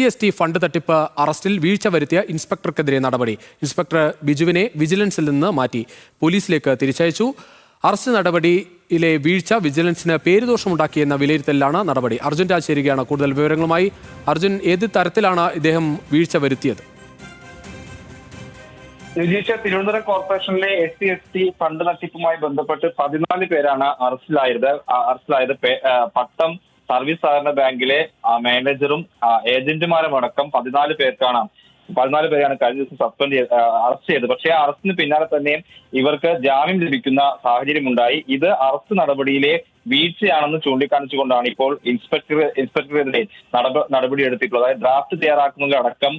SC fund തട്ടിപ്പ് അറസ്റ്റിൽ വീഴ്ച വരുത്തിയ ഇൻസ്പെക്ടർക്കെതിരെ നടപടി. ഇൻസ്പെക്ടർ ബിജുവിനെ വിജിലൻസിൽ നിന്ന് മാറ്റി പോലീസിലേക്ക് തിരിച്ചയച്ചു. അറസ്റ്റ് നടപടിയിലെ വീഴ്ച വിജിലൻസിന് പേരുദോഷമുണ്ടാക്കിയെന്ന വിലയിരുത്തലിലാണ് നടപടി. അർജുൻ രാജ് ചേരുകയാണ് കൂടുതൽ വിവരങ്ങളുമായി. അർജുൻ, ഏത് തരത്തിലാണ് ഇദ്ദേഹം വീഴ്ച വരുത്തിയത്? തിരുവനന്തപുരം കോർപ്പറേഷനിലെ SC ഫണ്ട് തട്ടിപ്പുമായി ബന്ധപ്പെട്ട് 14 പേരാണ് അറസ്റ്റിലായത്. പട്ടം സർവീസ് സഹകരണ ബാങ്കിലെ മാനേജറും ഏജന്റുമാരും അടക്കം 14 പേരെയാണ് കഴിഞ്ഞ ദിവസം അറസ്റ്റ് ചെയ്തത്. പക്ഷേ ആ അറസ്റ്റിന് പിന്നാലെ തന്നെ ഇവർക്ക് ജാമ്യം ലഭിക്കുന്ന സാഹചര്യമുണ്ടായി. ഇത് അറസ്റ്റ് നടപടിയിലെ വീഴ്ചയാണെന്ന് ചൂണ്ടിക്കാണിച്ചുകൊണ്ടാണ് ഇപ്പോൾ ഇൻസ്പെക്ടറെതിരെ നടപടി എടുത്തിട്ടുള്ളത്. അതായത് ഡ്രാഫ്റ്റ് തയ്യാറാക്കുന്നതിലടക്കം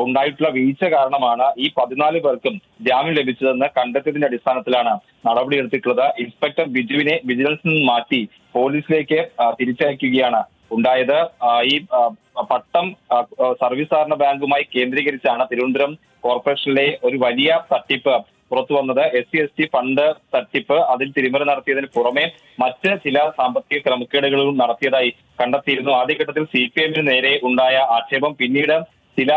ഉണ്ടായിട്ടുള്ള വീഴ്ച കാരണമാണ് ഈ 14 പേർക്കും ജാമ്യം ലഭിച്ചതെന്ന് കണ്ടെത്തിയതിന്റെ അടിസ്ഥാനത്തിലാണ് നടപടി എടുത്തിട്ടുള്ളത്. ഇൻസ്പെക്ടർ ബിജുവിനെ വിജിലൻസിൽ നിന്ന് മാറ്റി പോലീസിലേക്ക് തിരിച്ചയക്കുകയാണ് ഉണ്ടായത്. ഈ പട്ടം സർവീസ് സഹകരണ ബാങ്കുമായി കേന്ദ്രീകരിച്ചാണ് തിരുവനന്തപുരം കോർപ്പറേഷനിലെ ഒരു വലിയ തട്ടിപ്പ് പുറത്തു വന്നത്. SC ഫണ്ട് തട്ടിപ്പ്, അതിൽ തിരിമറി നടത്തിയതിന് പുറമെ മറ്റ് ചില സാമ്പത്തിക ക്രമക്കേടുകളും നടത്തിയതായി കണ്ടെത്തിയിരുന്നു. ആദ്യഘട്ടത്തിൽ CPM നേരെ ഉണ്ടായ ആക്ഷേപം പിന്നീട് ചില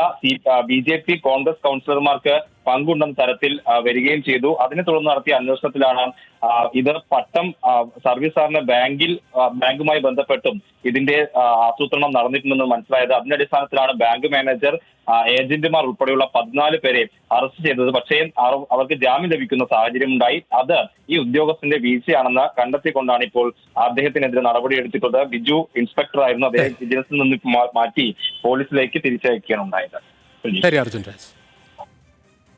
BJP കോൺഗ്രസ് കൗൺസിലർമാർക്ക് പങ്കുണ്ടെന്ന തരത്തിൽ വരികയും ചെയ്തു. അതിനെ തുടർന്ന് നടത്തിയ അന്വേഷണത്തിലാണ് ഇത് പട്ടം സർവീസ് സഹകരണ ബാങ്കുമായി ബന്ധപ്പെട്ടും ഇതിന്റെ ആസൂത്രണം നടന്നിട്ടുണ്ടെന്ന് മനസ്സിലായത്. അതിന്റെ അടിസ്ഥാനത്തിലാണ് ബാങ്ക് മാനേജർ, ഏജന്റുമാർ ഉൾപ്പെടെയുള്ള 14 പേരെ അറസ്റ്റ് ചെയ്തത്. പക്ഷേ അവർക്ക് ജാമ്യം ലഭിക്കുന്ന സാഹചര്യം ഉണ്ടായി. അത് ഈ ഉദ്യോഗസ്ഥന്റെ വീഴ്ചയാണെന്ന് കണ്ടെത്തിക്കൊണ്ടാണ് ഇപ്പോൾ അദ്ദേഹത്തിനെതിരെ നടപടിയെടുത്തിട്ടുള്ളത്. ബിജു ഇൻസ്പെക്ടർ ആയിരുന്നു. അദ്ദേഹം വിജിലൻസിൽ നിന്ന് മാറ്റി പോലീസിലേക്ക് തിരിച്ചയക്കുകയാണ് ഉണ്ടായത്. ശരി അർജുൻ രാജ്.